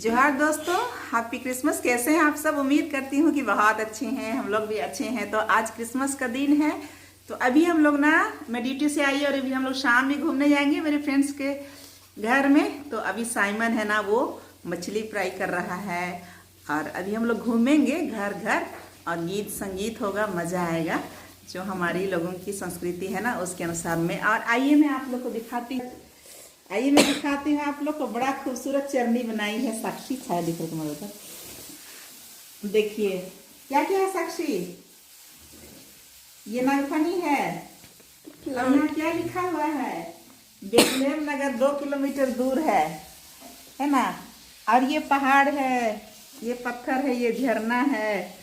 जोहार दोस्तों, happy Christmas. कैसे हैं आप सब? उम्मीद करती हूँ कि बहुत अच्छे हैं। हम लोग भी अच्छे हैं। तो आज क्रिसमस का दिन है। तो अभी हम लोग ना, मैं ड्यूटी से आई और अभी हम लोग शाम में घूमने जाएंगे मेरे फ्रेंड्स के घर में। तो अभी साइमन है ना, वो मछली फ्राई कर रहा है और अभी हम लोग घूमेंगे घर घर और गीत संगीत होगा, मज़ा आएगा। जो हमारी लोगों की संस्कृति है ना, उसके अनुसार में। और आइए मैं आप लोग को दिखाती हूँ आप लोग को। बड़ा खूबसूरत चटनी बनाई है साक्षी। छाया दिख रहा तुम्हारे ऊपर, देखिए क्या क्या है साक्षी। ये नागफनी है और यहाँ क्या लिखा हुआ है? बेथलेहम नगर 2 किलोमीटर दूर है ना। और ये पहाड़ है, ये पत्थर है, ये झरना है,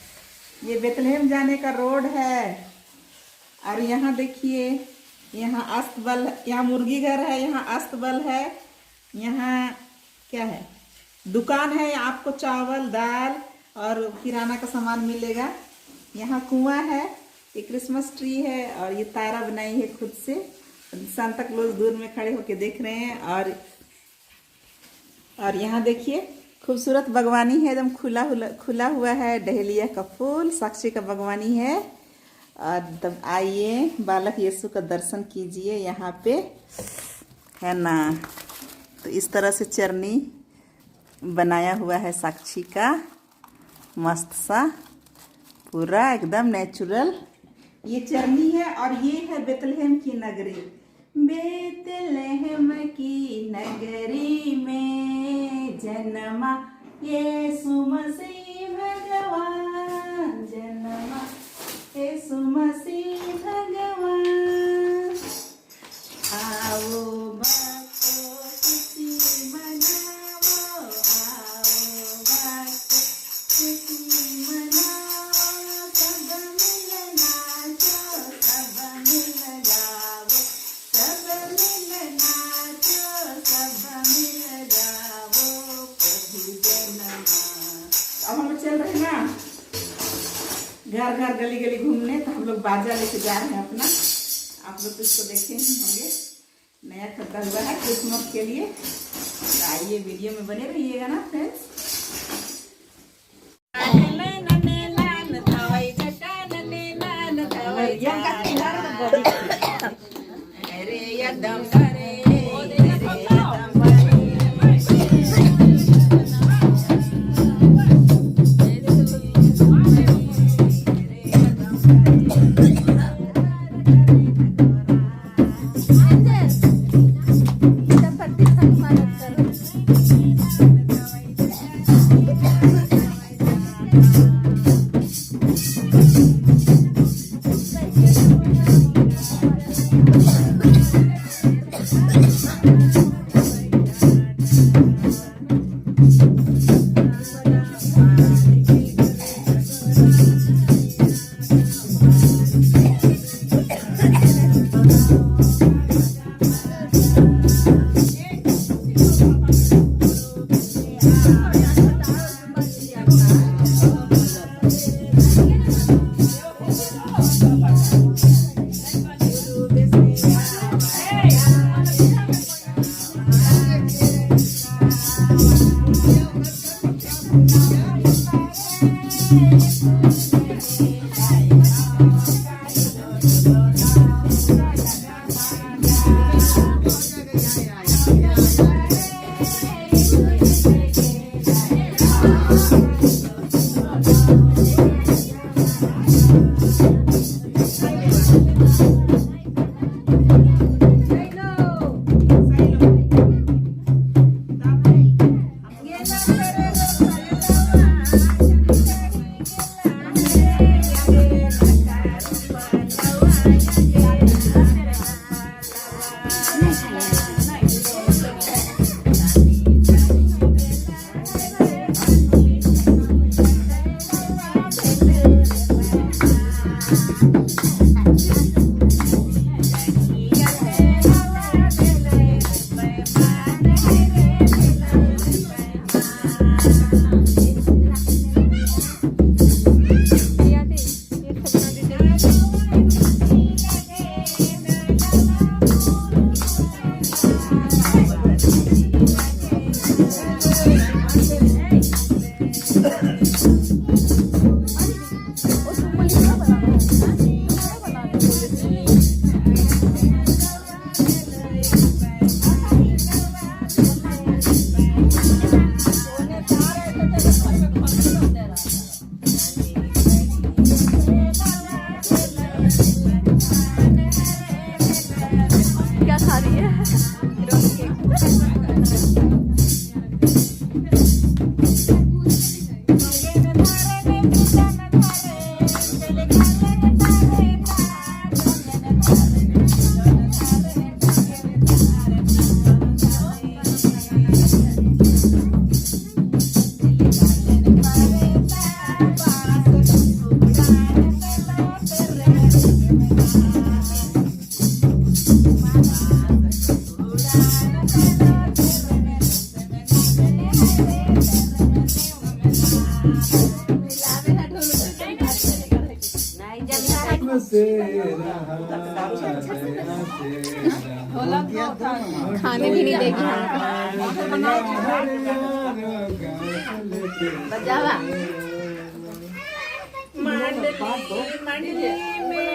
ये बेथलेहम जाने का रोड है। और यहाँ देखिए, यहाँ अस्तबल, यहाँ मुर्गी घर है, यहाँ अस्तबल है, यहाँ क्या है, दुकान है। आपको चावल दाल और किराना का सामान मिलेगा। यहाँ कुआं है, ये क्रिसमस ट्री है और ये तारा बनाई है खुद से। सांता क्लॉज दूर में खड़े होके देख रहे हैं। और यहाँ देखिए खूबसूरत बागवानी है, एकदम खुला हुआ है। डहेलिया का फूल, साक्षी का बागवानी है। और तब आइए बालक यीशु का दर्शन कीजिए यहाँ पे, है ना। तो इस तरह से चरनी बनाया हुआ है साक्षी का, मस्त सा, पूरा एकदम नेचुरल ये चरनी है। और ये है बेथलेहम की नगरी। बेथलेहम की नगरी में जन्मा यीशु मसीह भगवान, जन्मा यीशु मसीह भगवान। आओ भक्तों खुशी मनाओ, आओ भक्तों खुशी मनाओ। सब मिल नाचो, सब मिल गाओ, सब मिल नाचो, सब मिल गाओ, प्रभु जन्मा। अब हम लोग चल रहे हैं ना घर घर गली गली घूमने। तो हम लोग बाजा लेके जा रहे हैं अपना। आप लोग तो इसको देखे ही होंगे, नया खरीदा हुआ है क्रिसमस के लिए। तो आइए वीडियो में बने रहिएगा ना फ्रेंड्स। खाने भी नहीं देगी बजावा मंडली में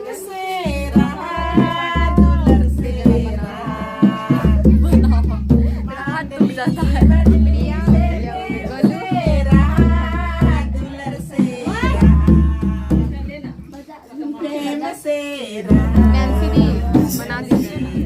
बसेरा दुलर सेरा हाथ टूट जाता है नैन्सी दी बना दीजिए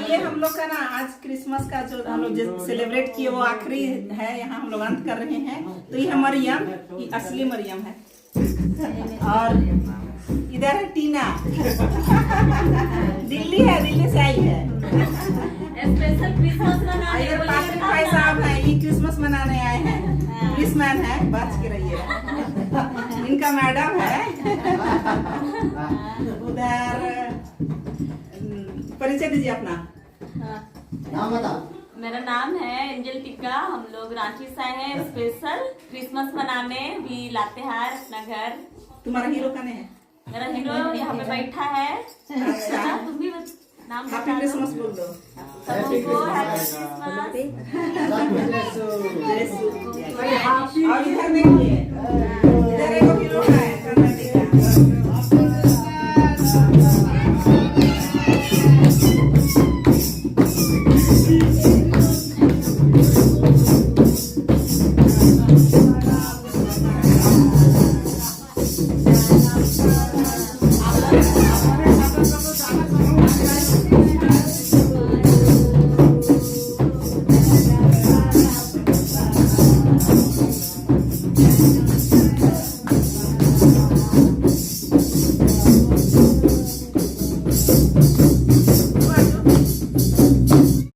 ये हम लोग का ना आज क्रिसमस का जो हम लोग सेलिब्रेट किए वो आखिरी है। यहाँ हम लोग अंत कर रहे हैं। तो ये मरियम, ये असली मरियम है और इधर है टीना दिल्ली है, दिल्ली से आई है। स्पेशल क्रिसमस मनाने इधर पात्रिक भाई साहब है, ये क्रिसमस मनाने आए हैं। क्रिसमैन है, बच के रहिए। इनका मैडम है। उधर परिचय दीजिए अपना। नाम बता। मेरा नाम है एंजल टिक्का। हम लोग रांची से आए हैं स्पेशल क्रिसमस मनाने, भी लाते हैं अपना घर। तुम्हारा हीरो कौन है? मेरा हीरो यहाँ पे बैठा है। अच्छा, तुम भी नाम हैप्पी बता दो क्रिसमस बोल दो सबको। Happy Christmas. और इधर देखिए, इधर एक हीरो है कर्नाटक का।